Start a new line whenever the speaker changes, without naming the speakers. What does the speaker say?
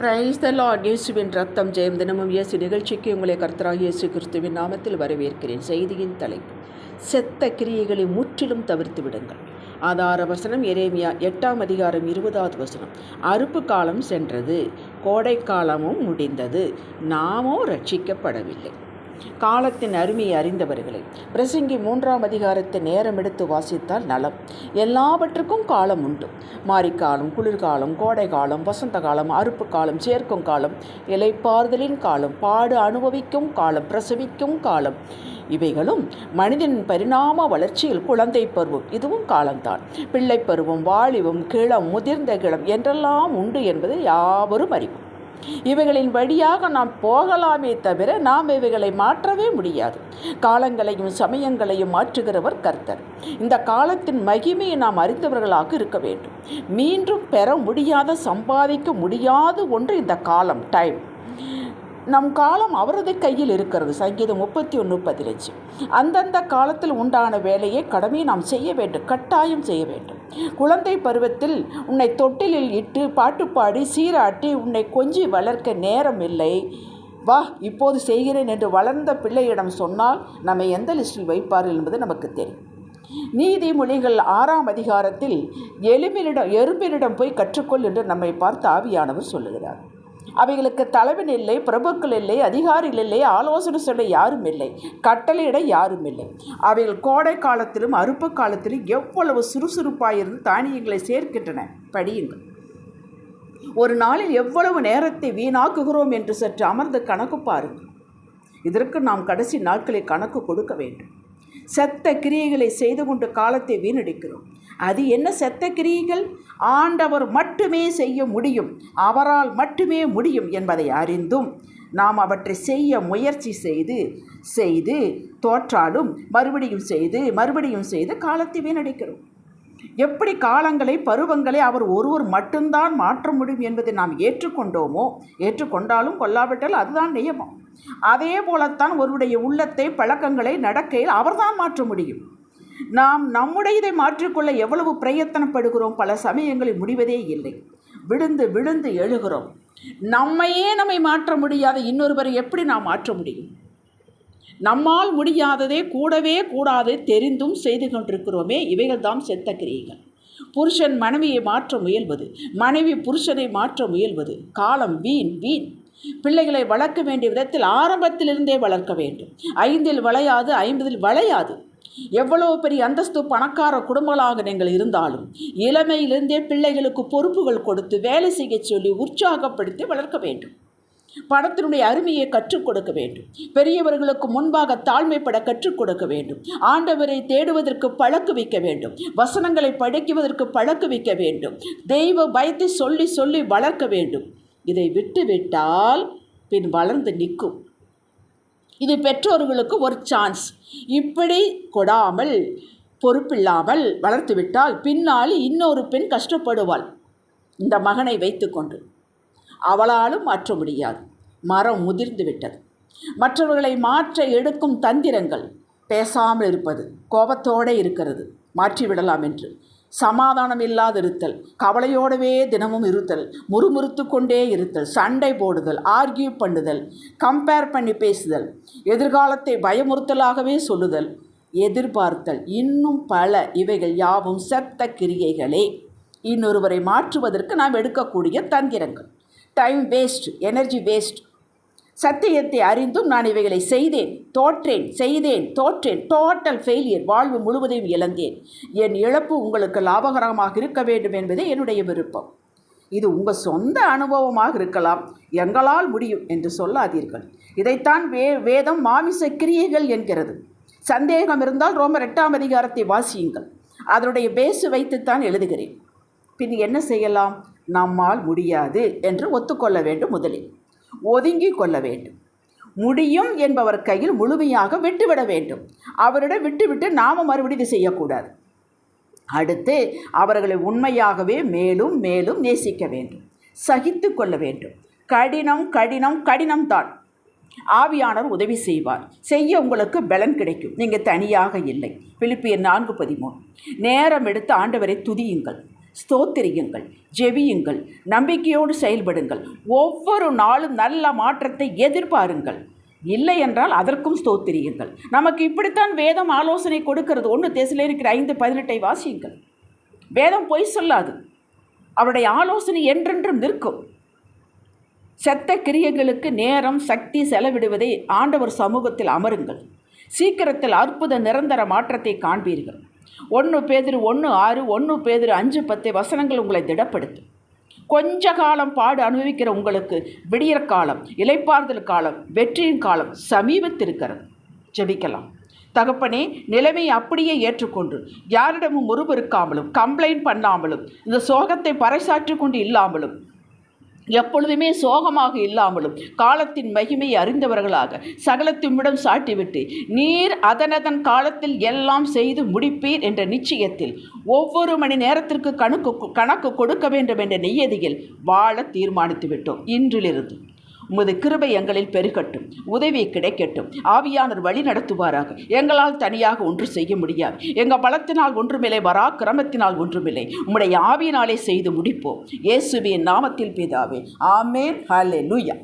Praise the Lord. இயேசுவின் ரத்தம் ஜெயம். தினமும் இயேசு நிகழ்ச்சிக்கு உங்களை கர்த்தராகிய இயேசு கிறிஸ்துவின் நாமத்தில் வரவேற்கிறேன். செய்தியின் தலைப்பு: செத்த கிரியைகளை முற்றிலும் தவிர்த்து விடுங்கள். ஆதார வசனம் எரேமியா 8ஆம் அதிகாரம் 20வது வசனம். அறுப்பு காலம் சென்றது, கோடை காலமும் முடிந்தது, நாமோ ரட்சிக்கப்படவில்லை. காலத்தின் அருமையை அறிந்தவர்களை பிரசங்கி 3ஆம் அதிகாரத்தை நேரம் எடுத்து வாசித்தால் நலம். எல்லாவற்றுக்கும் காலம் உண்டு. மாரிக்காலம், குளிர்காலம், கோடை காலம், வசந்த காலம், அறுப்பு காலம், சேர்க்கும் காலம், இலைப்பாறுதலின் காலம், பாடு அனுபவிக்கும் காலம், பிரசவிக்கும் காலம். இவைகளும் மனிதனின் பரிணாம வளர்ச்சியில் குழந்தை பருவம், இதுவும் காலம்தான். பிள்ளை பருவம், வாலிபம், கிளம், முதிர்ந்த கிளம் என்றெல்லாம் உண்டு என்பதை யாவரும் அறிவோம். இவைகளின் வழியாக நாம் போகலாமே தவிர நாம் இவைகளை மாற்றவே முடியாது. காலங்களையும் சமயங்களையும் மாற்றுகிறவர் கர்த்தர். இந்த காலத்தின் மகிமையை நாம் அறிந்தவர்களாக இருக்க வேண்டும். மீண்டும் பெற முடியாத, சம்பாதிக்க முடியாத ஒன்று இந்த காலம், டைம். நம் காலம் அவரது கையில் இருக்கிறது. சங்கீதம் 31:15. அந்தந்த காலத்தில் உண்டான வேலையை, கடமையை நாம் செய்ய வேண்டும், கட்டாயம் செய்ய வேண்டும். குழந்தை பருவத்தில் உன்னை தொட்டிலில் இட்டு பாட்டு பாடி சீராட்டி உன்னை கொஞ்சி வளர்க்க நேரம் இல்லை, வா இப்போது செய்கிறேன் என்று வளர்ந்த பிள்ளையிடம் சொன்னால் நம்மை எந்த லிஸ்டில் வைப்பார்கள் என்பது நமக்கு தெரியும். நீதிமொழிகள் 6ஆம் அதிகாரத்தில் எறும்பினிடம் போய் கற்றுக்கொள் என்று நம்மை பார்த்து ஆவியானவர் சொல்லுகிறார். அவைகளுக்கு தலைவன் இல்லை, பிரபுக்கள் இல்லை, அதிகாரிகள் இல்லை, ஆலோசனை சொல்ல யாரும் இல்லை, கட்டளையிட யாரும் இல்லை. அவைகள் கோடை காலத்திலும் அறுப்பு காலத்திலும் எவ்வளவு சுறுசுறுப்பாயிருந்து தானியங்களை சேர்க்கின்றன. படியுங்கள். ஒரு நாளில் எவ்வளவு நேரத்தை வீணாக்குகிறோம் என்று சற்று அமர்ந்து கணக்கு பாருங்கள். இதற்கு நாம் கடைசி நாட்களில் கணக்கு கொடுக்க வேண்டும். செத்த கிரியைகளை செய்து கொண்டு காலத்தை வீணடிக்கிறோம். அது என்ன செத்த கிரியைகள்? ஆண்டவர் மட்டுமே செய்ய முடியும், அவரால் மட்டுமே முடியும் என்பதை அறிந்தும் நாம் அவற்றை செய்ய முயற்சி செய்து தோற்றாலும் மறுபடியும் செய்து காலத்தை வீணடிக்கிறோம். எப்படி காலங்களை, பருவங்களை அவர் ஒருவர் மட்டும்தான் மாற்ற முடியும் என்பதை நாம் ஏற்றுக்கொண்டாலும் கொள்ளாவிட்டால் அதுதான் நியமம். அதே போலத்தான் ஒருவருடைய உள்ளத்தை, பழக்கங்களை, நடக்கையில் அவர்தான் மாற்ற முடியும். நாம் நம்முடையதை மாற்றிக்கொள்ள எவ்வளவு பிரயத்தனப்படுகிறோம். பல சமயங்களில் முடிவதே இல்லை. விழுந்து எழுகிறோம். நம்மை மாற்ற முடியாத இன்னொருவரை எப்படி நாம் மாற்ற முடியும்? நம்மால் முடியாததே கூடவே கூடாது தெரிந்தும் செய்து கொண்டிருக்கிறோமே, இவைகள் தான் செத்த கிரியைகள். புருஷன் மனைவியை மாற்ற முயல்வது, மனைவி புருஷனை மாற்ற முயல்வது. காலம் வீண். பிள்ளைகளை வளர்க்க வேண்டிய விதத்தில் ஆரம்பத்திலிருந்தே வளர்க்க வேண்டும். 5இல் வளையாது, 50இல் வளையாது. எவ்வளவு பெரிய அந்தஸ்து, பணக்கார குடும்பங்களாக நீங்கள் இருந்தாலும் இளமையிலிருந்தே பிள்ளைகளுக்கு பொறுப்புகள் கொடுத்து வேலை செய்ய சொல்லி உற்சாகப்படுத்தி வளர்க்க வேண்டும். பணத்தினுடைய அருமையை கற்றுக் கொடுக்க வேண்டும். பெரியவர்களுக்கு முன்பாக தாழ்மைப்பட கற்றுக் கொடுக்க வேண்டும். ஆண்டவரை தேடுவதற்கு பழக்க வைக்க வேண்டும். வசனங்களை படிக்குவதற்கு பழக்க வைக்க வேண்டும். தெய்வ பயத்தை சொல்லி வளர்க்க வேண்டும். இதை விட்டுவிட்டால் பின் வளர்ந்து நிற்கும். இது பெற்றோர்களுக்கு ஒரு சான்ஸ். இப்படி கொடாமல், பொறுப்பில்லாமல் வளர்த்துவிட்டால் பின்னால் இன்னொரு பெண் கஷ்டப்படுவாள். இந்த மகனை வைத்துக்கொண்டு அவளாலும் மாற்ற முடியாது. மரம் முதிர்ந்து விட்டது. மற்றவர்களை மாற்ற எடுக்கும் தந்திரங்கள்: பேசாமல் இருப்பது, கோபத்தோடு இருக்கிறது, மாற்றிவிடலாம் என்று, சமாதானம் இல்லாதிருத்தல், கவலையோடவே தினமும் இருத்தல், முறுமுறுத்து கொண்டே இருத்தல், சண்டை போடுதல், ஆர்கியூ பண்ணுதல், கம்பேர் பண்ணி பேசுதல், எதிர்காலத்தை பயமுறுத்தலாகவே சொல்லுதல், எதிர்பார்த்தல், இன்னும் பல. இவைகள் யாவும் செத்த கிரியைகளே. இன்னொருவரை மாற்றுவதற்கு நாம் எடுக்கக்கூடிய தந்திரங்கள். Time waste, energy waste. சத்தியத்தை அறிந்தும் நான் இவைகளை செய்தேன், தோற்றேன், டோட்டல் ஃபெயிலியர். வாழ்வு முழுவதையும் இழந்தேன். என் இழப்பு உங்களுக்கு லாபகரமாக இருக்க வேண்டும் என்பதே என்னுடைய விருப்பம். இது உங்கள் சொந்த அனுபவமாக இருக்கலாம். எங்களால் முடியும் என்று சொல்லாதீர்கள். இதைத்தான் வேதம் மாமிச கிரியைகள் என்கிறது. சந்தேகம் இருந்தால் ரோமர் 8ஆம் அதிகாரத்தை வாசியுங்கள். அதனுடைய பேசு வைத்துத்தான் எழுதுகிறேன். பின் என்ன செய்யலாம்? நம்மால் முடியாது என்று ஒத்துக்கொள்ள வேண்டும். முதலில் ஒதுங்கி கொள்ள வேண்டும். முடியும் என்பவர் கையில் முழுமையாக விட்டுவிட வேண்டும். அவரிடம் விட்டுவிட்டு நாம் மறுபடியும் செய்யக்கூடாது. அடுத்து அவர்களை உண்மையாகவே மேலும் நேசிக்க வேண்டும், சகித்து கொள்ள வேண்டும். கடினம் தான். ஆவியானவர் உதவி செய்வார். செய்ய உங்களுக்கு பலன் கிடைக்கும். நீங்கள் தனியாக இல்லை. பிலிப்பியர் 4:13. நேரம் எடுத்து ஆண்டவரை துதியுங்கள். ஸ்தோத்திரியுங்கள், ஜெபியுங்கள், நம்பிக்கையோடு செயல்படுங்கள். ஒவ்வொரு நாளும் நல்ல மாற்றத்தை எதிர்பாருங்கள். இல்லை என்றால் அதற்கும் ஸ்தோத்திரியுங்கள். நமக்கு இப்படித்தான் வேதம் ஆலோசனை கொடுக்கிறது. 1 தெசலோனிக்கர் 5:18 வாசியுங்கள். வேதம் பொய் சொல்லாது. அவருடைய ஆலோசனை என்றென்றும் நிற்கும். செத்த கிரியைகளுக்கு நேரம் சக்தி செலவிடுவதை ஆண்டவர் சமூகத்தில் அமருங்கள். சீக்கிரத்தில் அற்புத நிரந்தர மாற்றத்தை காண்பீர்கள். 1 பேதுரு 1:6, 1 பேதுரு 5:10 வசனங்கள் உங்களை திடப்படுத்தும். கொஞ்ச காலம் பாடு அனுபவிக்கிற உங்களுக்கு விடியற் காலம், இளைப்பாறுதல் காலம், வெற்றியின் காலம் சமீபத்திருக்கிறது. ஜெபிக்கலாம். தகப்பனே, நிலைமை அப்படியே ஏற்றுக்கொண்டு யாரிடமும் முறுமுறுக்காமலும் கம்ப்ளைண்ட் பண்ணாமலும் இந்த சோகத்தை பறைசாற்றி கொண்டு இல்லாமலும் எப்பொழுதுமே சோகமாக இல்லாமலும் காலத்தின் மகிமையை அறிந்தவர்களாக சகலத்திமிடம் சாட்டிவிட்டு நீர் அதனதன் காலத்தில் எல்லாம் செய்து முடிப்பீர் என்ற நிச்சயத்தில் ஒவ்வொரு மணி நேரத்திற்கு கணக்கு கொடுக்க வேண்டும் என்ற நியதியில் வாழ தீர்மானித்து விட்டோம். இன்றிலிருந்து உமது கிருபை எங்களில் பெருகட்டும், உதவி கிடைக்கட்டும், ஆவியானவர் வழி நடத்துவாராக. எங்களால் தனியாக ஒன்று செய்ய முடியாது. எங்கள் பலத்தினால் ஒன்றுமில்லை, பராக்கிரமத்தினால் ஒன்றுமில்லை, உம்முடைய ஆவியினாலே செய்து முடிப்போம். இயேசுவின் நாமத்தில் பிதாவே, ஆமென். ஹல்லேலூயா.